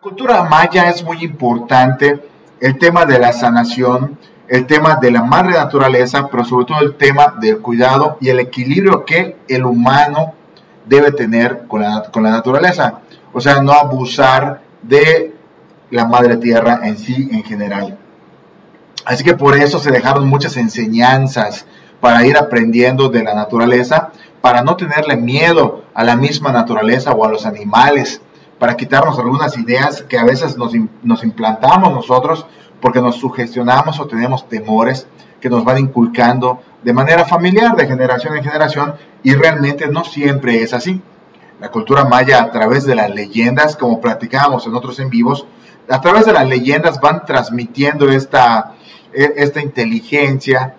Cultura maya es muy importante el tema de la sanación, el tema de la madre naturaleza, pero sobre todo el tema del cuidado y el equilibrio que el humano debe tener con la naturaleza. O sea, no abusar de la madre tierra en sí, en general. Así que por eso se dejaron muchas enseñanzas para ir aprendiendo de la naturaleza, para no tenerle miedo a la misma naturaleza o a los animales, para quitarnos algunas ideas que a veces nos implantamos nosotros porque nos sugestionamos o tenemos temores que nos van inculcando de manera familiar, de generación en generación, y realmente no siempre es así. La cultura maya, a través de las leyendas, como platicábamos en otros en vivos, a través de las leyendas van transmitiendo esta inteligencia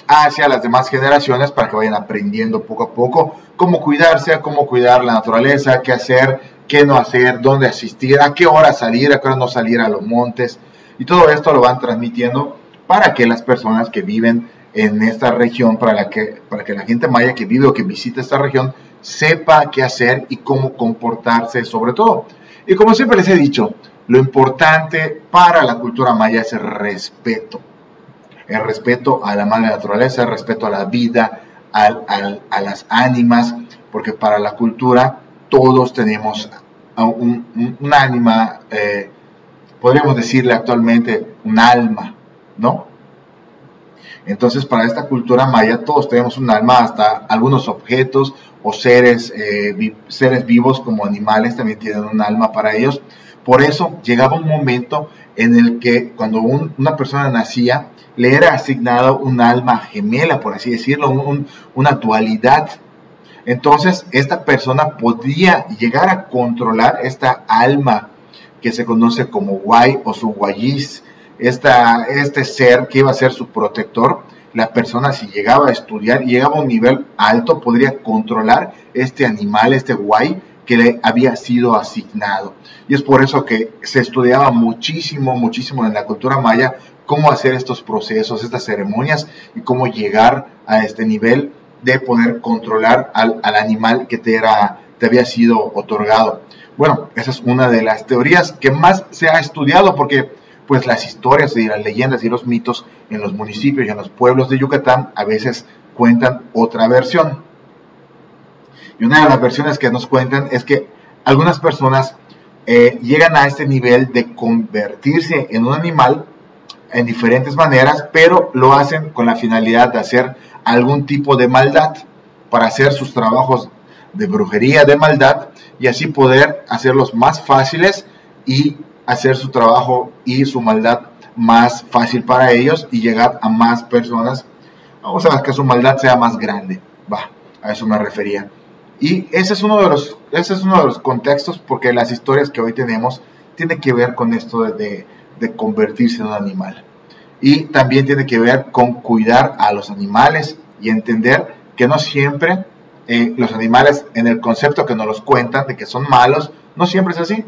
hacia las demás generaciones para que vayan aprendiendo poco a poco cómo cuidarse, cómo cuidar la naturaleza, qué hacer, qué no hacer, dónde asistir, a qué hora salir, a qué hora no salir a los montes. Y todo esto lo van transmitiendo para que las personas que viven en esta región, para que la gente maya que vive o que visita esta región, sepa qué hacer y cómo comportarse sobre todo. Y como siempre les he dicho, lo importante para la cultura maya es el respeto. El respeto a la madre naturaleza, el respeto a la vida, a las ánimas, porque para la cultura todos tenemos un ánima, podríamos decirle actualmente un alma, ¿no? Entonces para esta cultura maya todos tenemos un alma, hasta algunos objetos o seres vivos como animales también tienen un alma para ellos. Por eso llegaba un momento en el que cuando una persona nacía, le era asignado un alma gemela, por así decirlo, una dualidad. Entonces, esta persona podía llegar a controlar esta alma que se conoce como Guay o su Guayis, este ser que iba a ser su protector. La persona, si llegaba a estudiar y llegaba a un nivel alto, podría controlar este animal, este Guay, que le había sido asignado. Y es por eso que se estudiaba muchísimo en la cultura maya cómo hacer estos procesos, estas ceremonias y cómo llegar a este nivel de poder controlar al animal que te había sido otorgado. Bueno, esa es una de las teorías que más se ha estudiado porque pues las historias y las leyendas y los mitos en los municipios y en los pueblos de Yucatán a veces cuentan otra versión. Y una de las versiones que nos cuentan es que algunas personas llegan a este nivel de convertirse en un animal en diferentes maneras, pero lo hacen con la finalidad de hacer algún tipo de maldad, para hacer sus trabajos de brujería, de maldad, y así poder hacerlos más fáciles y hacer su trabajo y su maldad más fácil para ellos y llegar a más personas, o sea, que su maldad sea más grande. A eso me refería. Y ese es uno de los contextos, porque las historias que hoy tenemos tienen que ver con esto de convertirse en un animal. Y también tiene que ver con cuidar a los animales y entender que no siempre los animales, en el concepto que nos los cuentan de que son malos, no siempre es así.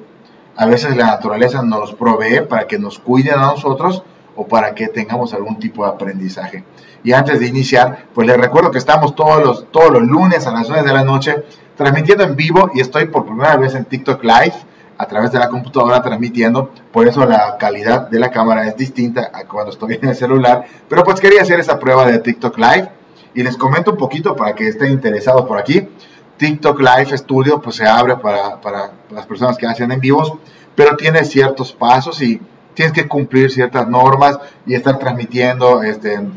A veces la naturaleza nos los provee para que nos cuiden a nosotros o para que tengamos algún tipo de aprendizaje. Y antes de iniciar, pues les recuerdo que estamos todos los lunes a las 9 de la noche transmitiendo en vivo, y estoy por primera vez en TikTok Live a través de la computadora transmitiendo. Por eso la calidad de la cámara es distinta a cuando estoy en el celular, pero pues quería hacer esa prueba de TikTok Live y les comento un poquito para que estén interesados por aquí. TikTok Live Studio pues se abre para las personas que hacen en vivos, pero tiene ciertos pasos y tienes que cumplir ciertas normas y estar transmitiendo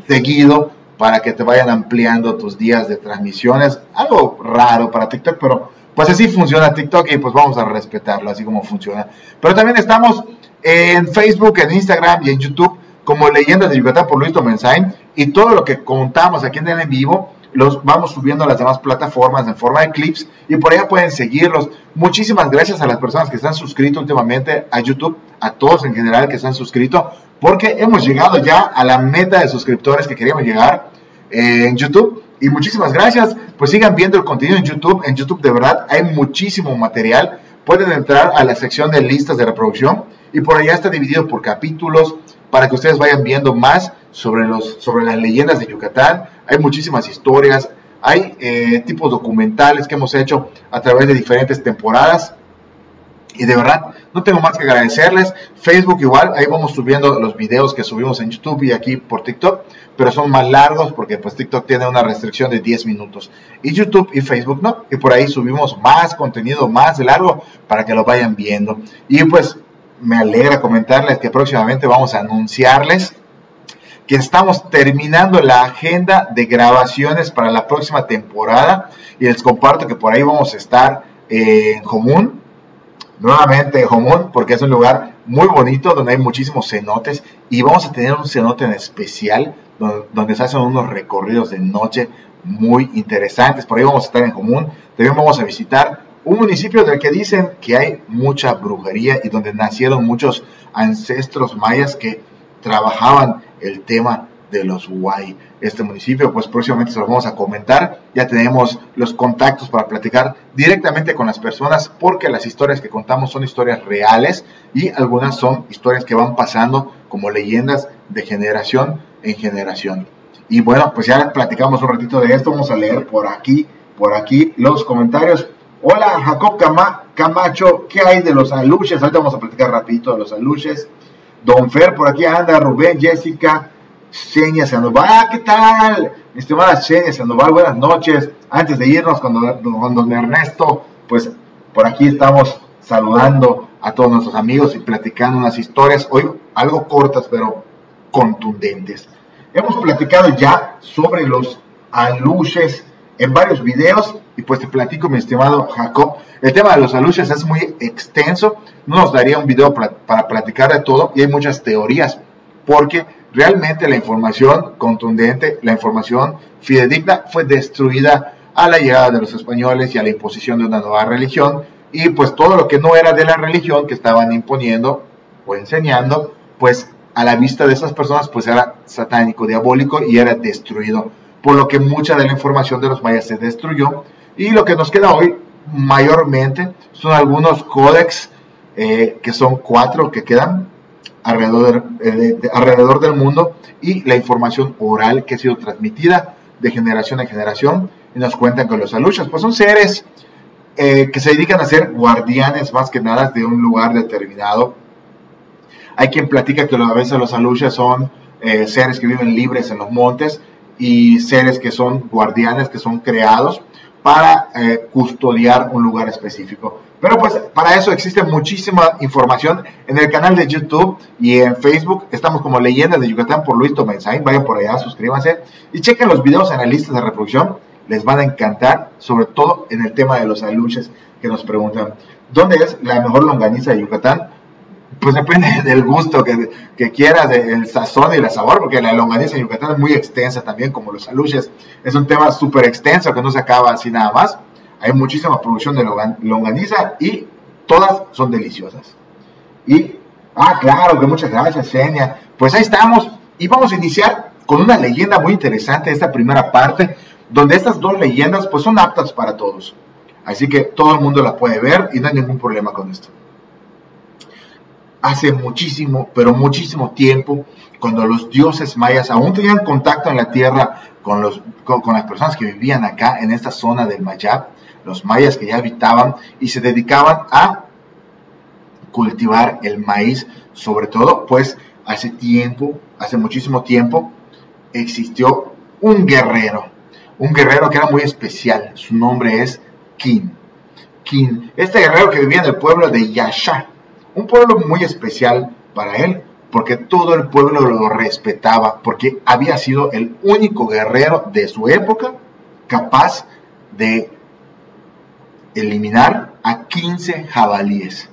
seguido para que te vayan ampliando tus días de transmisiones. Algo raro para TikTok, pero pues así funciona TikTok y pues vamos a respetarlo, así como funciona. Pero también estamos en Facebook, en Instagram y en YouTube como Leyendas de Yucatán por Luis Domenzain, y todo lo que contamos aquí en vivo los vamos subiendo a las demás plataformas en forma de clips y por allá pueden seguirlos. Muchísimas gracias a las personas que están suscritos últimamente a YouTube, a todos en general que se han suscrito, porque hemos llegado ya a la meta de suscriptores que queríamos llegar en YouTube. Y muchísimas gracias, pues sigan viendo el contenido en YouTube. En YouTube de verdad hay muchísimo material. Pueden entrar a la sección de listas de reproducción y por allá está dividido por capítulos para que ustedes vayan viendo más sobre las leyendas de Yucatán. Hay muchísimas historias, hay tipos documentales que hemos hecho a través de diferentes temporadas. Y de verdad, no tengo más que agradecerles. Facebook igual, ahí vamos subiendo los videos que subimos en YouTube y aquí por TikTok, pero son más largos porque pues TikTok tiene una restricción de 10 minutos. Y YouTube y Facebook no, y por ahí subimos más contenido, más largo, para que lo vayan viendo. Y pues me alegra comentarles que próximamente vamos a anunciarles que estamos terminando la agenda de grabaciones para la próxima temporada. Y les comparto que por ahí vamos a estar en Jomún. Nuevamente Jomún, porque es un lugar muy bonito donde hay muchísimos cenotes y vamos a tener un cenote en especial donde se hacen unos recorridos de noche muy interesantes. Por ahí vamos a estar en Jomún. También vamos a visitar un municipio del que dicen que hay mucha brujería y donde nacieron muchos ancestros mayas que trabajaban el tema de los Huay. Este municipio, pues próximamente se lo vamos a comentar. Ya tenemos los contactos para platicar directamente con las personas, porque las historias que contamos son historias reales y algunas son historias que van pasando como leyendas de generación en generación. Y bueno, pues ya platicamos un ratito de esto. Vamos a leer por aquí los comentarios. Hola Jacob Camacho, ¿qué hay de los aluches? Ahorita vamos a platicar rapidito de los aluches. Don Fer por aquí anda, Rubén, Jessica, Xenia Sandoval. ¿Qué tal? Mi estimada Xenia Sandoval, buenas noches. Antes de irnos con don Ernesto, pues por aquí estamos saludando a todos nuestros amigos y platicando unas historias, hoy algo cortas pero contundentes. Hemos platicado ya sobre los aluches en varios videos y pues te platico, mi estimado Jacob, el tema de los aluches es muy extenso, no nos daría un video para platicar de todo y hay muchas teorías, porque realmente la información contundente, la información fidedigna fue destruida a la llegada de los españoles y a la imposición de una nueva religión, y pues todo lo que no era de la religión que estaban imponiendo o enseñando, pues a la vista de esas personas pues era satánico, diabólico y era destruido, por lo que mucha de la información de los mayas se destruyó y lo que nos queda hoy mayormente son algunos códex que son 4 que quedan alrededor del mundo y la información oral que ha sido transmitida de generación en generación. Y nos cuentan que los aluches pues son seres que se dedican a ser guardianes más que nada de un lugar determinado. Hay quien platica que a veces los aluches son seres que viven libres en los montes y seres que son guardianes, que son creados para custodiar un lugar específico. Pero pues para eso existe muchísima información en el canal de YouTube y en Facebook. Estamos como Leyendas de Yucatán por Luis Tomensain. Vayan por allá, suscríbanse y chequen los videos en la lista de reproducción. Les van a encantar, sobre todo en el tema de los aluches que nos preguntan. ¿Dónde es la mejor longaniza de Yucatán? Pues depende del gusto que quieras, del sazón y el sabor, porque la longaniza en Yucatán es muy extensa también, como los aluches. Es un tema súper extenso que no se acaba así nada más. Hay muchísima producción de longaniza y todas son deliciosas. Y, claro, que muchas gracias, Xenia. Pues ahí estamos y vamos a iniciar con una leyenda muy interesante, esta primera parte, donde estas dos leyendas pues son aptas para todos. Así que todo el mundo la puede ver y no hay ningún problema con esto. Hace muchísimo, pero muchísimo tiempo, cuando los dioses mayas aún tenían contacto en la tierra con las personas que vivían acá en esta zona del Mayab, los mayas que ya habitaban y se dedicaban a cultivar el maíz, sobre todo, pues hace muchísimo tiempo, existió un guerrero que era muy especial. Su nombre es Kin. Este guerrero que vivía en el pueblo de Yasha, un pueblo muy especial para él, porque todo el pueblo lo respetaba, porque había sido el único guerrero de su época capaz de eliminar a 15 jabalíes.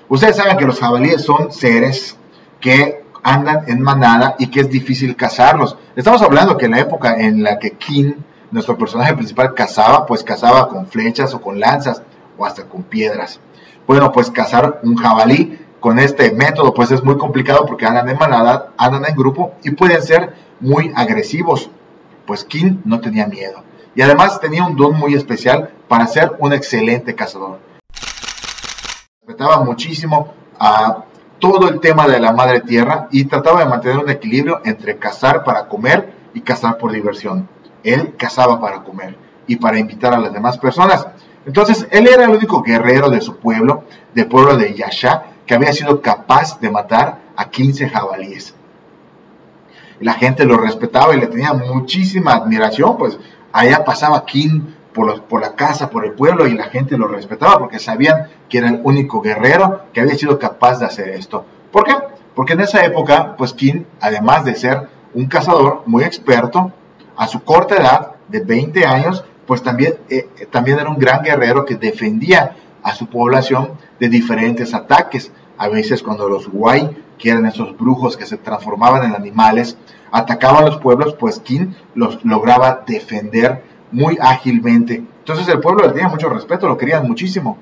Ustedes saben que los jabalíes son seres que andan en manada y que es difícil cazarlos. Estamos hablando que en la época en la que Kin, nuestro personaje principal, cazaba, pues cazaba con flechas o con lanzas o hasta con piedras. Bueno, pues cazar un jabalí con este método pues es muy complicado porque andan en manada, andan en grupo y pueden ser muy agresivos. Pues Kin no tenía miedo y además tenía un don muy especial para ser un excelente cazador. Respetaba muchísimo a todo el tema de la madre tierra y trataba de mantener un equilibrio entre cazar para comer y cazar por diversión. Él cazaba para comer. y para invitar a las demás personas. Entonces, él era el único guerrero de su pueblo, del pueblo de Yasha, que había sido capaz de matar a 15 jabalíes. La gente lo respetaba y le tenía muchísima admiración, pues allá pasaba King por la casa, por el pueblo, y la gente lo respetaba porque sabían que era el único guerrero que había sido capaz de hacer esto. ¿Por qué? Porque en esa época, pues King, además de ser un cazador muy experto, a su corta edad de 20 años, pues también era un gran guerrero que defendía a su población de diferentes ataques. A veces cuando los Wai, que eran esos brujos que se transformaban en animales, atacaban los pueblos, pues King los lograba defender muy ágilmente. Entonces el pueblo le tenía mucho respeto, lo querían muchísimo.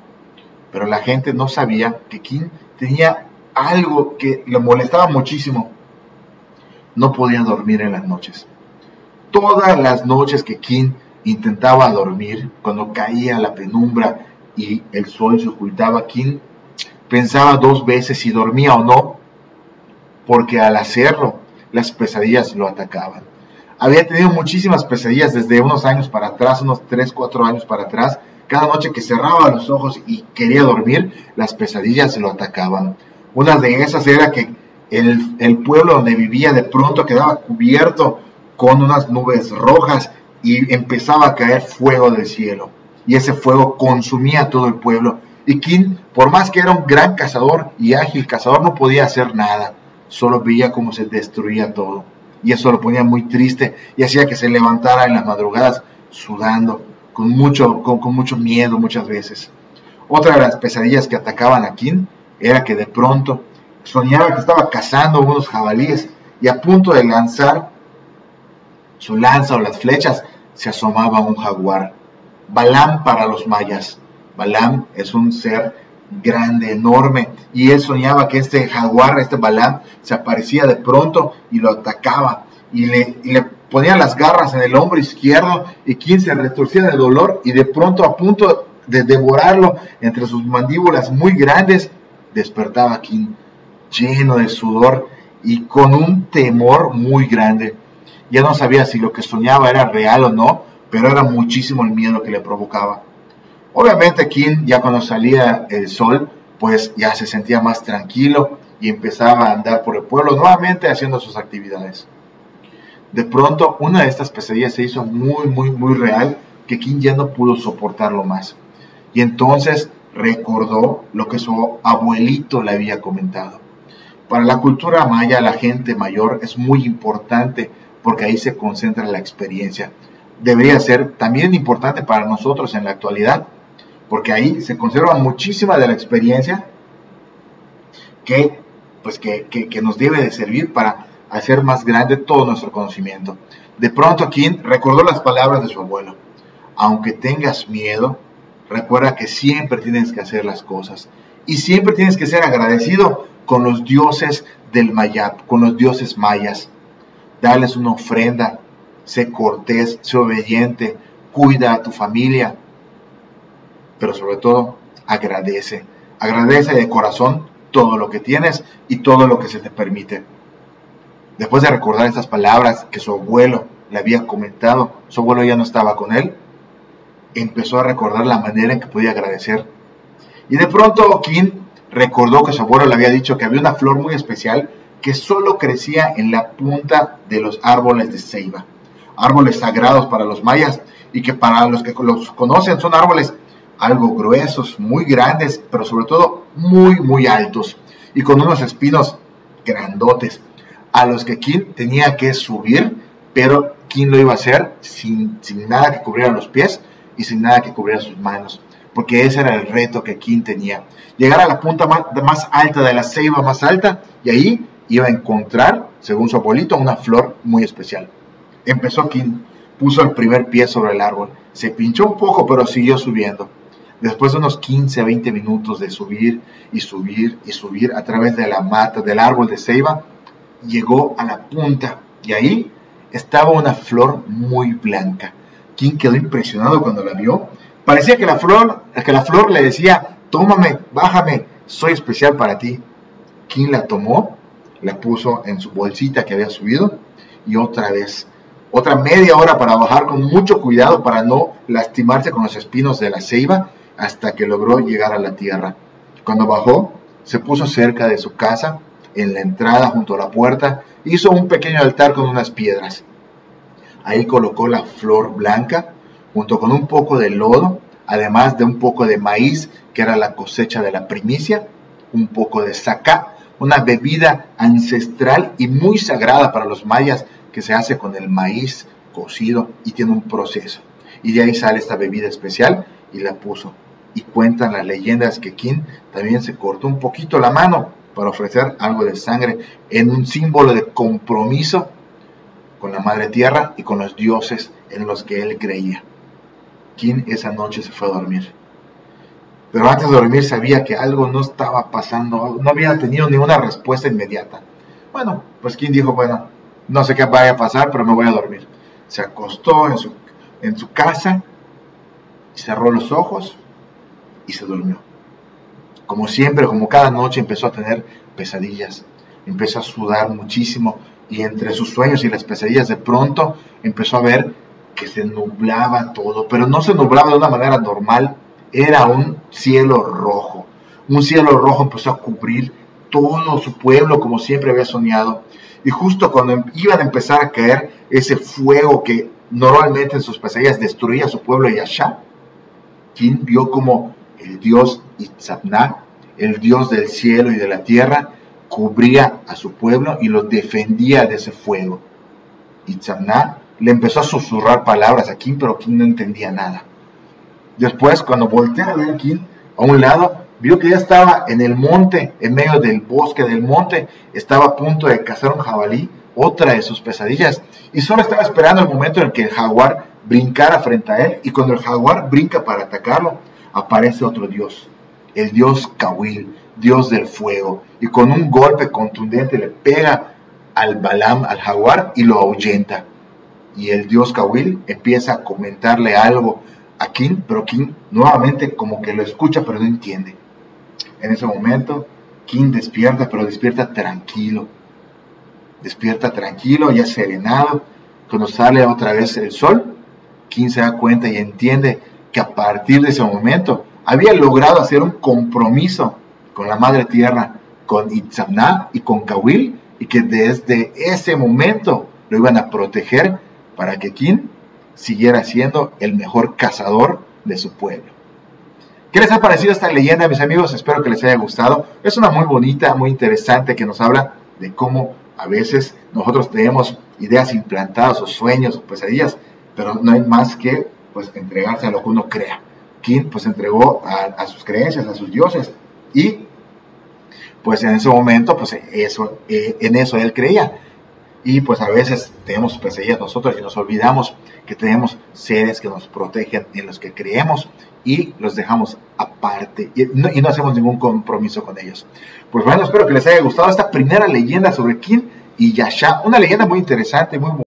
Pero la gente no sabía que King tenía algo que le molestaba muchísimo. No podía dormir en las noches. Todas las noches que King intentaba dormir, cuando caía la penumbra y el sol se ocultaba, King pensaba 2 veces si dormía o no, porque al hacerlo, las pesadillas lo atacaban. Había tenido muchísimas pesadillas desde unos años para atrás, unos 3, 4 años para atrás. Cada noche que cerraba los ojos y quería dormir, las pesadillas lo atacaban. Una de esas era que el pueblo donde vivía de pronto quedaba cubierto con unas nubes rojas y empezaba a caer fuego del cielo. Y ese fuego consumía todo el pueblo. Y King, por más que era un gran cazador y ágil cazador, no podía hacer nada. Solo veía cómo se destruía todo. Y eso lo ponía muy triste y hacía que se levantara en las madrugadas sudando, con mucho miedo muchas veces. Otra de las pesadillas que atacaban a King era que de pronto soñaba que estaba cazando unos jabalíes y a punto de lanzar su lanza o las flechas se asomaba un jaguar. Balaam para los mayas. Balaam es un ser grande, enorme, y él soñaba que este jaguar, este Balaam, se aparecía de pronto y lo atacaba y le ponía las garras en el hombro izquierdo y King se retorcía de dolor y de pronto, a punto de devorarlo entre sus mandíbulas muy grandes, despertaba King lleno de sudor y con un temor muy grande. Ya no sabía si lo que soñaba era real o no, pero era muchísimo el miedo que le provocaba. Obviamente King, ya cuando salía el sol, pues ya se sentía más tranquilo y empezaba a andar por el pueblo nuevamente haciendo sus actividades. De pronto, una de estas pesadillas se hizo muy real, que King ya no pudo soportarlo más. Y entonces recordó lo que su abuelito le había comentado. Para la cultura maya, la gente mayor es muy importante porque ahí se concentra la experiencia. Debería ser también importante para nosotros en la actualidad, porque ahí se conserva muchísima de la experiencia que nos debe de servir para hacer más grande todo nuestro conocimiento. De pronto King recordó las palabras de su abuelo. Aunque tengas miedo, recuerda que siempre tienes que hacer las cosas. Y siempre tienes que ser agradecido con los dioses del Mayap, con los dioses mayas. Dales una ofrenda, sé cortés, sé obediente, cuida a tu familia. Pero sobre todo, agradece. Agradece de corazón todo lo que tienes y todo lo que se te permite. Después de recordar estas palabras que su abuelo le había comentado, su abuelo ya no estaba con él, empezó a recordar la manera en que podía agradecer. Y de pronto King recordó que su abuelo le había dicho que había una flor muy especial que solo crecía en la punta de los árboles de ceiba. Árboles sagrados para los mayas y que para los que los conocen son árboles algo gruesos, muy grandes, pero sobre todo muy altos y con unos espinos grandotes a los que King tenía que subir, pero King lo iba a hacer sin nada que cubriera los pies y sin nada que cubriera sus manos, porque ese era el reto que King tenía, llegar a la punta más alta de la ceiba más alta, y ahí iba a encontrar, según su abuelito, una flor muy especial. Empezó King, puso el primer pie sobre el árbol, se pinchó un poco, pero siguió subiendo. Después de unos 15, 20 minutos de subir a través de la mata, del árbol de ceiba, llegó a la punta y ahí estaba una flor muy blanca. King quedó impresionado cuando la vio. Parecía que la flor le decía: tómame, bájame, soy especial para ti. King la tomó, la puso en su bolsita que había subido y otra vez otra media hora para bajar con mucho cuidado para no lastimarse con los espinos de la ceiba, hasta que logró llegar a la tierra. Cuando bajó, se puso cerca de su casa, en la entrada junto a la puerta, hizo un pequeño altar con unas piedras. Ahí colocó la flor blanca, junto con un poco de lodo, además de un poco de maíz, que era la cosecha de la primicia, un poco de sacá, una bebida ancestral y muy sagrada para los mayas, que se hace con el maíz cocido y tiene un proceso. Y de ahí sale esta bebida especial y la puso. Y cuentan las leyendas que King también se cortó un poquito la mano para ofrecer algo de sangre en un símbolo de compromiso con la Madre Tierra y con los dioses en los que él creía. King esa noche se fue a dormir. Pero antes de dormir sabía que algo no estaba pasando, no había tenido ninguna respuesta inmediata. Bueno, pues King dijo, bueno, no sé qué vaya a pasar, pero me voy a dormir. Se acostó en su casa, cerró los ojos y se durmió. Como siempre, como cada noche, empezó a tener pesadillas. Empezó a sudar muchísimo y entre sus sueños y las pesadillas de pronto empezó a ver que se nublaba todo, pero no se nublaba de una manera normal. Era un cielo rojo. Un cielo rojo empezó a cubrir todo su pueblo como siempre había soñado. Y justo cuando iban a empezar a caer ese fuego que normalmente en sus pesadillas destruía su pueblo Yasha, King vio como el dios Itzamna, el dios del cielo y de la tierra, cubría a su pueblo y los defendía de ese fuego. Itzamna le empezó a susurrar palabras a King, pero King no entendía nada. Después, cuando volteó a ver King a un lado, vio que ya estaba en el monte, en medio del bosque del monte, estaba a punto de cazar un jabalí, otra de sus pesadillas, y solo estaba esperando el momento en que el jaguar brincara frente a él, y cuando el jaguar brinca para atacarlo, aparece otro dios, el dios Kawil, dios del fuego, y con un golpe contundente le pega al Balam, al jaguar, y lo ahuyenta. Y el dios Kawil empieza a comentarle algo a King, pero King nuevamente como que lo escucha, pero no entiende. En ese momento, King despierta, pero despierta tranquilo. Despierta tranquilo, ya serenado. Cuando sale otra vez el sol, King se da cuenta y entiende que a partir de ese momento había logrado hacer un compromiso con la Madre Tierra, con Itzamna y con Kawil, y que desde ese momento lo iban a proteger para que King siguiera siendo el mejor cazador de su pueblo. ¿Qué les ha parecido esta leyenda, mis amigos? Espero que les haya gustado. Es una muy bonita, muy interesante, que nos habla de cómo a veces nosotros tenemos ideas implantadas o sueños o pesadillas, pero no hay más que pues entregarse a lo que uno crea. King pues entregó a sus creencias, a sus dioses, y pues en ese momento pues en eso él creía. Y pues a veces tenemos pesadillas nosotros y nos olvidamos que tenemos seres que nos protegen, en los que creemos, y los dejamos aparte y no hacemos ningún compromiso con ellos. Pues bueno, espero que les haya gustado esta primera leyenda sobre King y Yasha, una leyenda muy interesante, muy